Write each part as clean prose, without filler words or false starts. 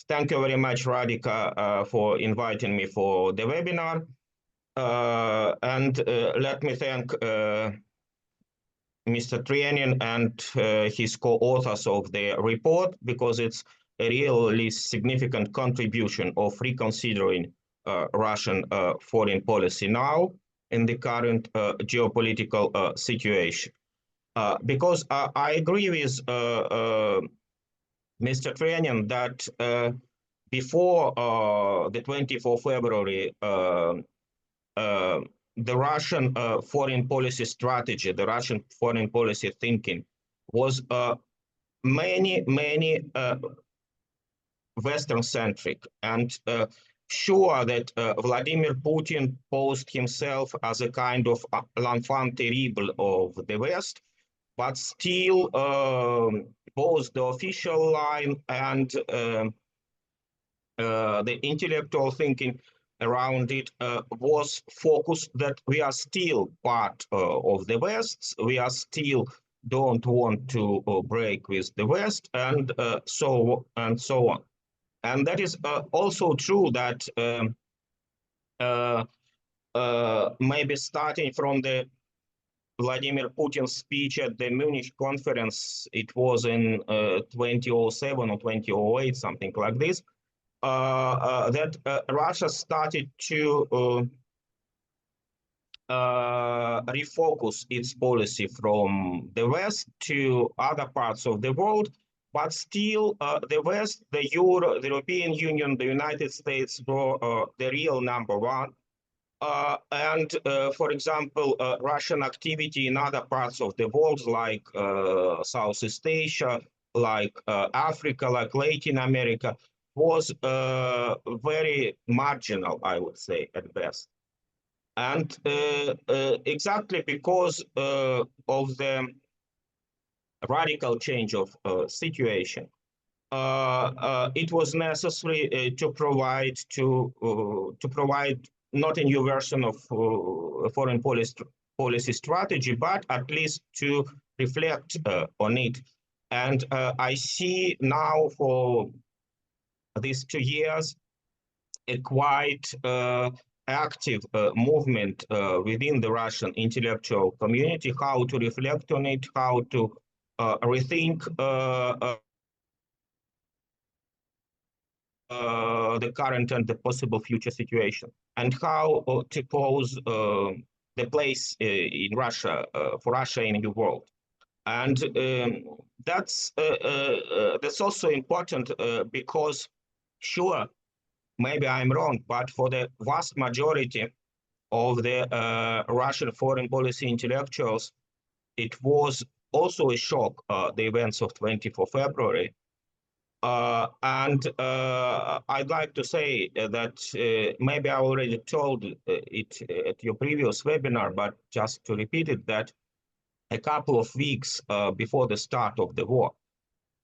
Thank you very much, Radhika, for inviting me for the webinar. And let me thank Mr. Trenin and his co-authors of the report, because it's a really significant contribution of reconsidering Russian foreign policy now in the current geopolitical situation. Because I agree with Mr. Trenin that before the 24th February, the Russian foreign policy strategy, the Russian foreign policy thinking was many Western-centric, and sure that Vladimir Putin posed himself as a kind of l'enfant terrible of the West, but still both the official line and the intellectual thinking around it was focused that we are still part of the West, we are still don't want to break with the West, and so on. And that is also true that maybe starting from the Vladimir Putin's speech at the Munich conference, it was in 2007 or 2008, something like this, that Russia started to refocus its policy from the West to other parts of the world, but still the West, the European Union, the United States were the real number one. And for example, Russian activity in other parts of the world, like Southeast Asia, like Africa, like Latin America, was very marginal, I would say, at best. And exactly because of the radical change of situation, it was necessary to provide not a new version of foreign policy strategy, but at least to reflect on it. And I see now for these 2 years a quite active movement within the Russian intellectual community, how to reflect on it, how to rethink the current and the possible future situation, and how to pose the place in Russia, for Russia in the world. And that's also important because, sure, maybe I'm wrong, but for the vast majority of the Russian foreign policy intellectuals, it was also a shock, the events of 24 February. And I'd like to say that maybe I already told it at your previous webinar, but just to repeat it, that a couple of weeks before the start of the war,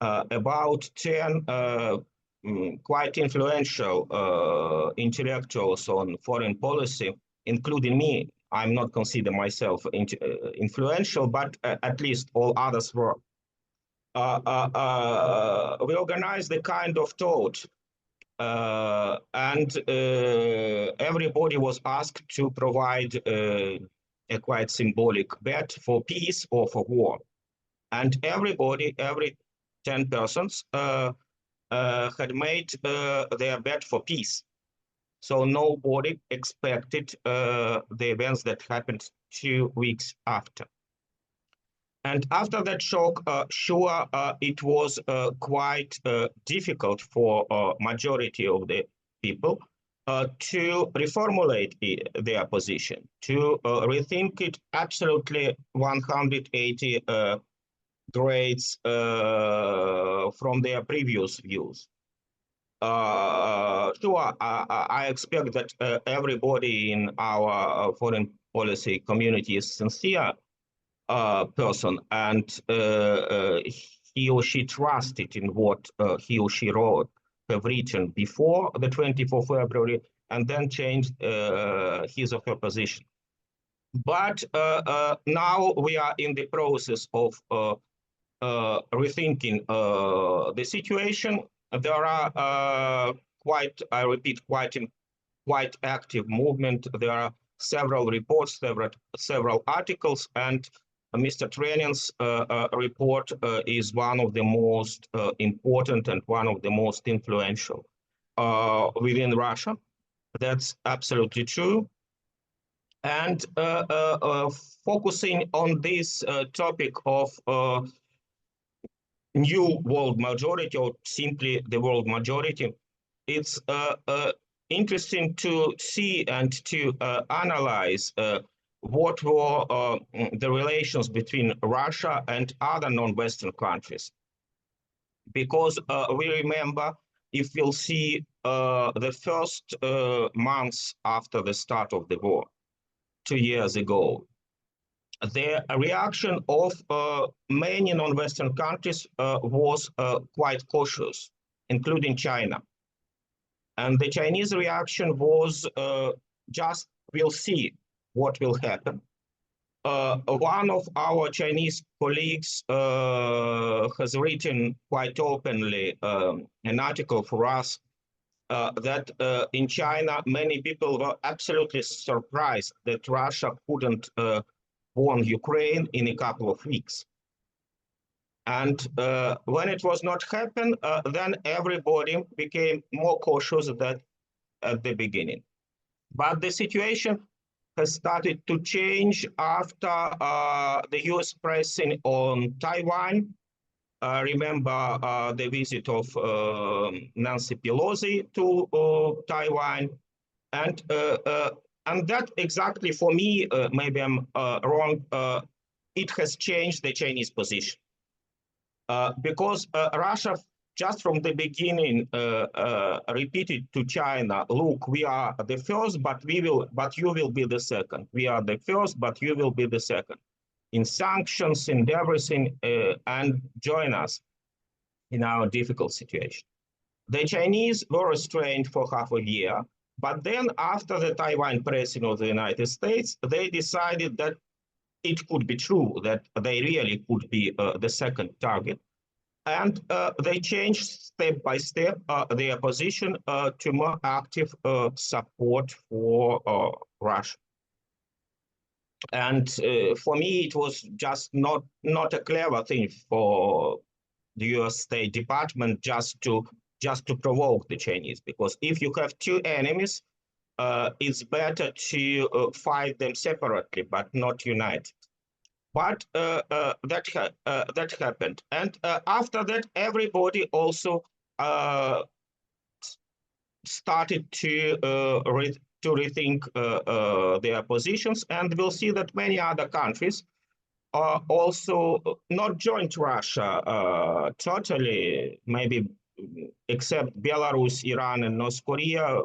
about 10 quite influential intellectuals on foreign policy, including me, I'm not consider myself influential, but at least all others were. We organized the kind of talk, and everybody was asked to provide a quite symbolic bet for peace or for war. And everybody, every 10 persons, had made their bet for peace. So nobody expected the events that happened 2 weeks after. And after that shock, sure, it was quite difficult for majority of the people to reformulate their position, to rethink it absolutely 180 grades from their previous views. Sure, I expect that everybody in our foreign policy community is sincere person, and he or she trusted in what he or she have written before the 24th February, and then changed his or her position. But now we are in the process of rethinking the situation, there are I repeat, quite active movement. There are several reports, several articles, and Mr. Trenin's report is one of the most important and one of the most influential within Russia. That's absolutely true. And focusing on this topic of new world majority, or simply the world majority, it's interesting to see and to analyze what were the relations between Russia and other non-Western countries. Because we remember, if we'll see the first months after the start of the war, 2 years ago, the reaction of many non-Western countries was quite cautious, including China. And the Chinese reaction was just, we'll see what will happen. One of our Chinese colleagues has written quite openly an article for us that in China, many people were absolutely surprised that Russia couldn't won Ukraine in a couple of weeks. And when it was not happen, then everybody became more cautious than at the beginning. But the situation has started to change after the US pressing on Taiwan. Remember the visit of Nancy Pelosi to Taiwan. And that exactly, for me, maybe I'm wrong, it has changed the Chinese position. Because Russia, just from the beginning, repeated to China, look, we are the first, but you will be the second. We are the first, but you will be the second. In sanctions, in everything, and join us in our difficult situation. The Chinese were restrained for half a year, but then after the Taiwan pressing of the United States, they decided that it could be true, that they really could be the second target. And they changed step by step their position to more active support for Russia. And for me, it was just not a clever thing for the US State Department just to provoke the Chinese, because if you have two enemies, it's better to fight them separately, but not united. But that happened, and after that, everybody also started to rethink their positions, and we'll see that many other countries also not joined Russia totally, maybe except Belarus, Iran, and North Korea.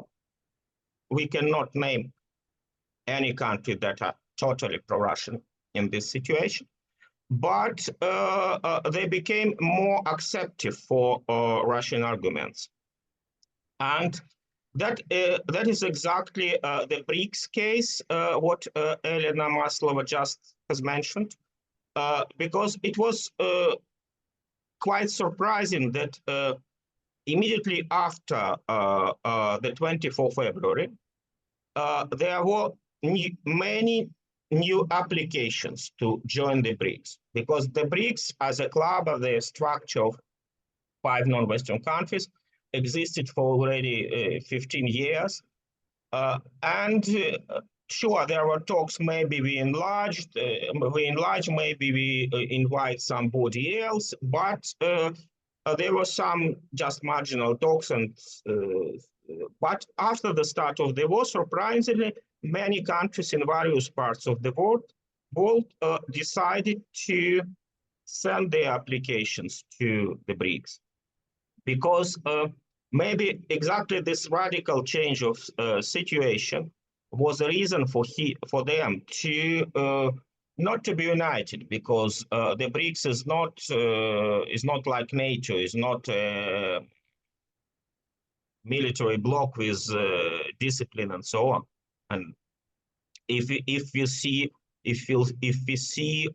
We cannot name any country that are totally pro-Russian in this situation, but they became more accepting for Russian arguments. And that is exactly the BRICS case, what Elena Maslova just has mentioned, because it was quite surprising that immediately after the 24th February, there were many new applications to join the BRICS, because the BRICS as a club of the structure of 5 non-Western countries existed for already 15 years. Sure, there were talks, maybe we enlarge, maybe we invite somebody else, but there were some just marginal talks. But after the start of the war, surprisingly, many countries in various parts of the world decided to send their applications to the BRICS, because maybe exactly this radical change of situation was a reason for them to not to be united, because the BRICS is not like NATO, is not a military bloc with discipline and so on. And if we see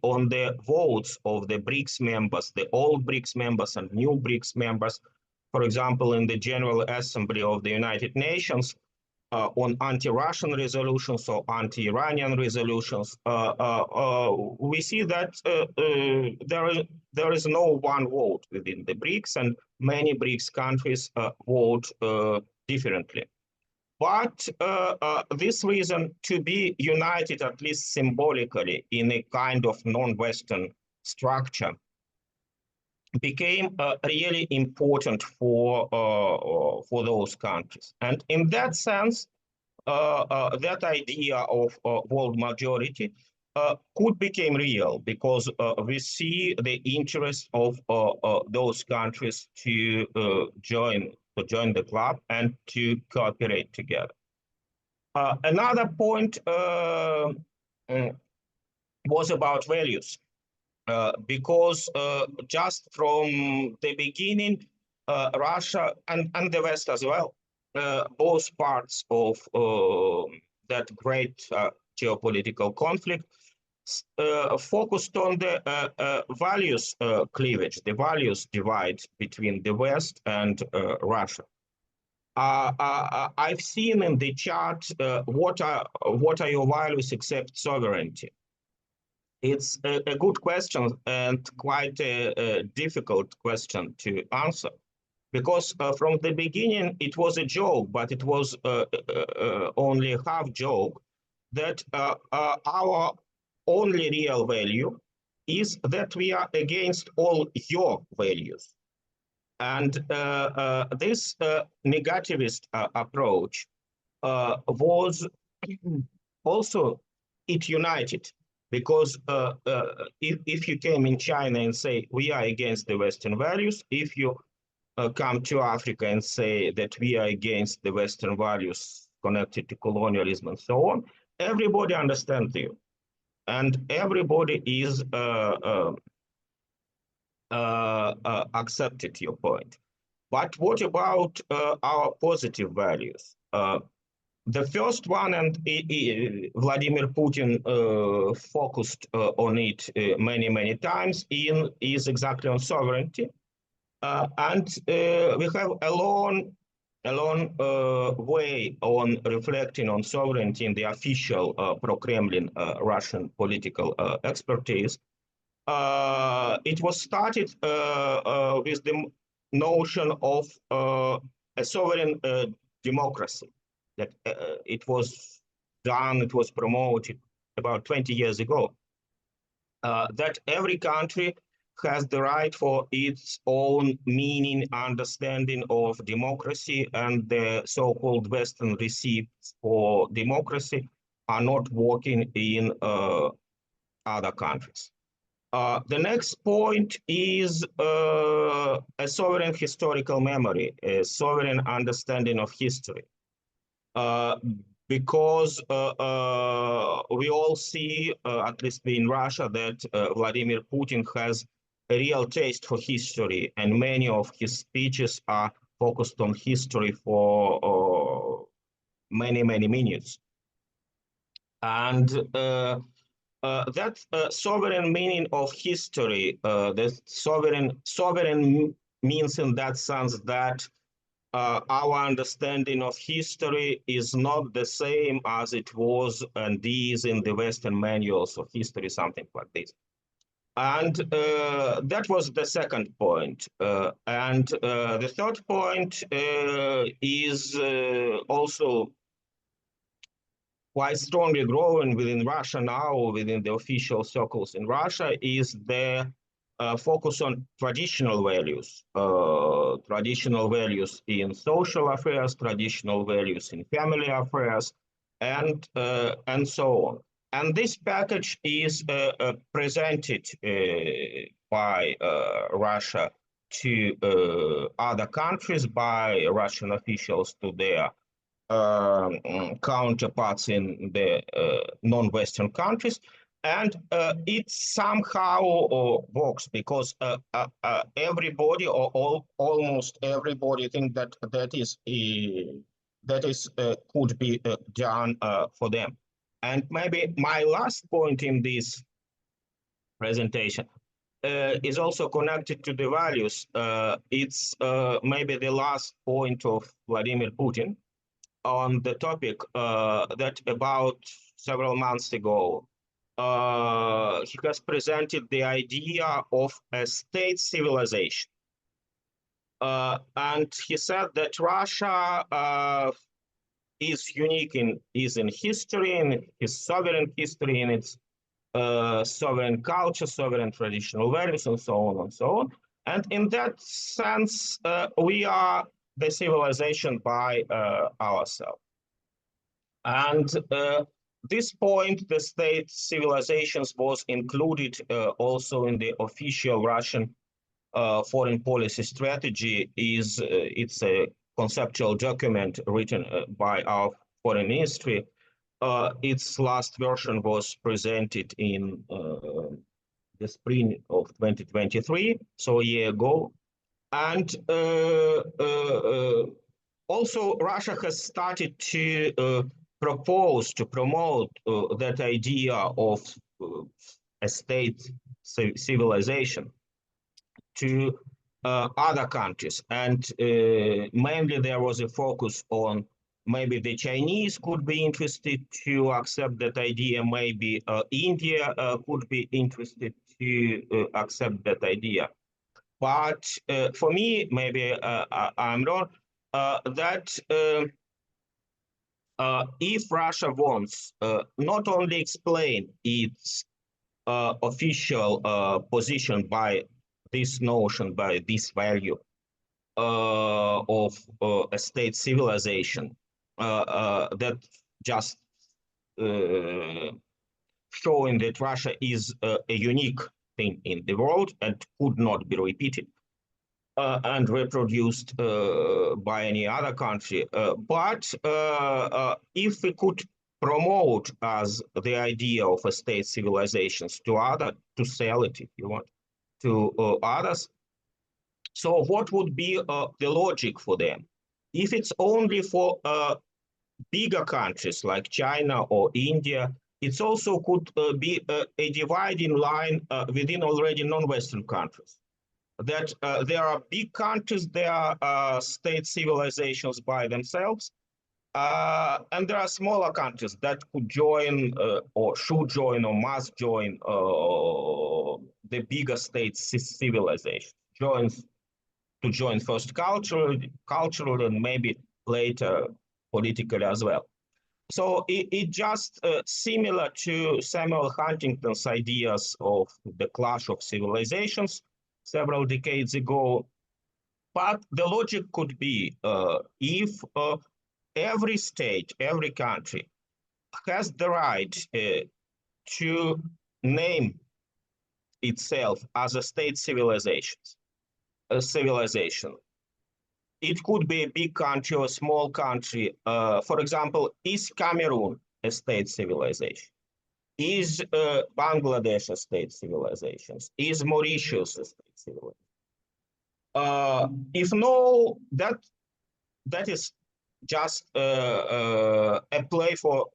on the votes of the BRICS members, the old BRICS members and new BRICS members, for example, in the General Assembly of the United Nations, on anti-Russian resolutions or anti-Iranian resolutions, we see that there is no one vote within the BRICS, and many BRICS countries vote differently. But this reason to be united, at least symbolically, in a kind of non-Western structure became really important for those countries. And in that sense, that idea of world majority could become real, because we see the interest of those countries to join the club and to cooperate together. Another point was about values. Because just from the beginning, Russia and the West as well, both parts of that great geopolitical conflict, focused on the values cleavage, the values divide between the West and Russia. I've seen in the chart what are your values except sovereignty. It's a good question and quite a difficult question to answer, because from the beginning it was a joke, but it was only half joke, that our only real value is that we are against all your values. And this negativist approach was also, it united. Because if you came in China and say, we are against the Western values, if you come to Africa and say that we are against the Western values connected to colonialism and so on, everybody understands you. And everybody is accepted your point. But what about our positive values? The first one, and Vladimir Putin focused on it many times, is exactly on sovereignty. And we have a long way on reflecting on sovereignty in the official pro-Kremlin Russian political expertise. It was started with the notion of a sovereign democracy. That it was done, it was promoted about 20 years ago, that every country has the right for its own meaning, understanding of democracy, and the so-called Western receipts for democracy are not working in other countries. The next point is a sovereign historical memory, a sovereign understanding of history. Because we all see, at least in Russia, that Vladimir Putin has a real taste for history, and many of his speeches are focused on history for many minutes. And that sovereign meaning of history, the sovereign means in that sense that our understanding of history is not the same as it was and is in the Western manuals of history, something like this. And that was the second point. And the third point is also quite strongly growing within Russia now, within the official circles in Russia, is the focus on traditional values in social affairs, traditional values in family affairs, and so on. And this package is presented by Russia to other countries, by Russian officials to their counterparts in the non-Western countries. And it somehow works, because everybody, or almost everybody, think that could be done for them. And maybe my last point in this presentation is also connected to the values. It's maybe the last point of Vladimir Putin on the topic that about several months ago, he has presented the idea of a state civilization. And he said that Russia is unique in history, in his sovereign history, in its sovereign culture, sovereign traditional values, and so on and so on. And in that sense, we are the civilization by ourselves. And this point, the state civilizations, was included also in the official Russian foreign policy strategy. It's a conceptual document written by our foreign ministry. Its last version was presented in the spring of 2023, so a year ago. And also Russia has started to propose, to promote that idea of a state civilization to other countries. And mainly there was a focus on maybe the Chinese could be interested to accept that idea, maybe India could be interested to accept that idea. But for me, maybe I'm wrong, that if Russia wants not only explain its official position by this notion, by this value of a state civilization, that just showing that Russia is a unique thing in the world and could not be repeated and reproduced by any other country. But if we could promote as the idea of a state civilizations to sell it, if you want, to others, so what would be the logic for them? If it's only for bigger countries like China or India, it also could be a dividing line within already non-Western countries. That there are big countries, there are state civilizations by themselves, and there are smaller countries that could join or should join or must join the bigger state civilization. To join first culturally and maybe later politically as well. So it just similar to Samuel Huntington's ideas of the clash of civilizations several decades ago. But the logic could be if every state, every country has the right to name itself as a state civilization. It could be a big country or a small country. For example, is Cameroon a state civilization? Is Bangladesh a state civilization? Is Mauritius a state civilization? If no, that is just a play for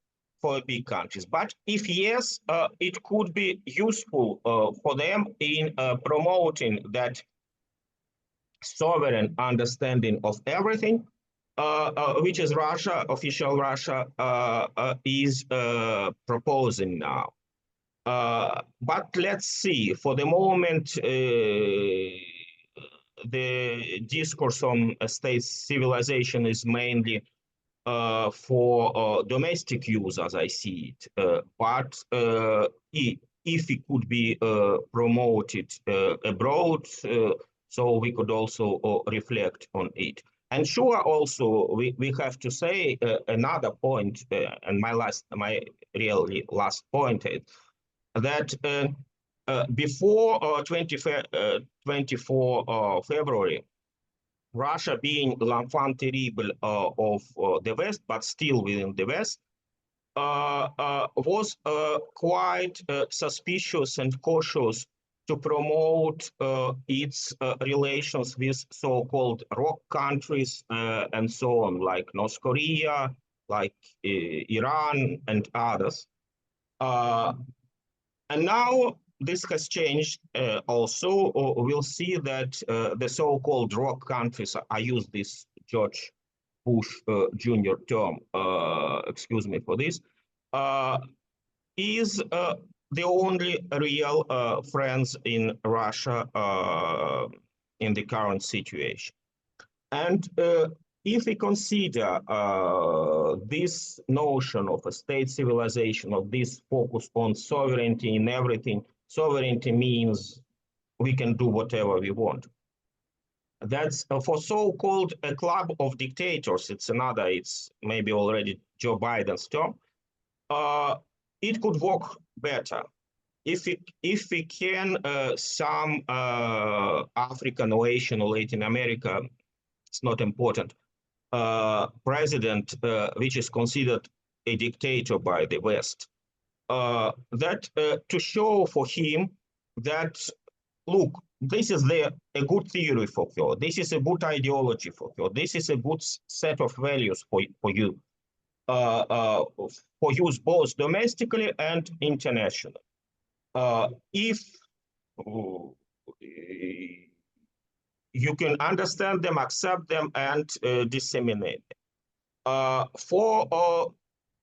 big countries. But if yes, it could be useful for them in promoting that sovereign understanding of everything, which is Russia, official Russia, is proposing now. But let's see, for the moment, the discourse on state civilization is mainly for domestic use, as I see it. But if it could be promoted abroad, so we could also reflect on it. And sure, also we have to say another point, and my really last point is that before 24 February, Russia being l'enfant terrible of the West, but still within the West, was quite suspicious and cautious to promote its relations with so-called rock countries and so on, like North Korea, like Iran and others. And now this has changed also. We'll see that the so-called rock countries, I use this George Bush Jr. term, excuse me for this, is the only real friends in Russia in the current situation. And if we consider this notion of a state civilization, of this focus on sovereignty in everything, sovereignty means we can do whatever we want. That's for so-called a club of dictators. It's maybe already Joe Biden's term. It could work better if we can some African or Asian or Latin America, it's not important, president which is considered a dictator by the West, that to show for him that, look, this is a good theory for you, this is a good ideology for you, this is a good set of values for you, for use both domestically and internationally. If you can understand them, accept them, and disseminate them. For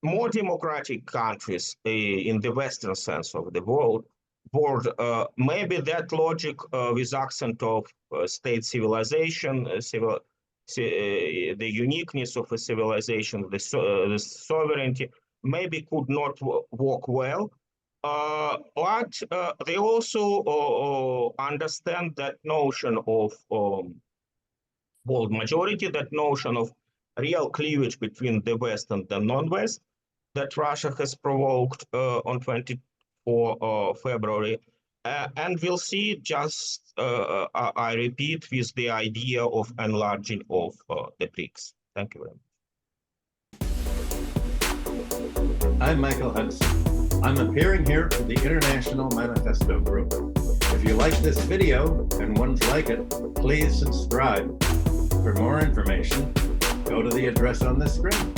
more democratic countries in the Western sense of the world, maybe that logic with accent of state civilization, the uniqueness of a civilization, the sovereignty, maybe could not work well. But they also understand that notion of world majority, that notion of real cleavage between the West and the non-West that Russia has provoked on 24 February. And we'll see, just, I repeat, with the idea of enlarging of the BRICS. Thank you very much. I'm Michael Hudson. I'm appearing here for the International Manifesto Group. If you like this video and ones like it, please subscribe. For more information, go to the address on the screen.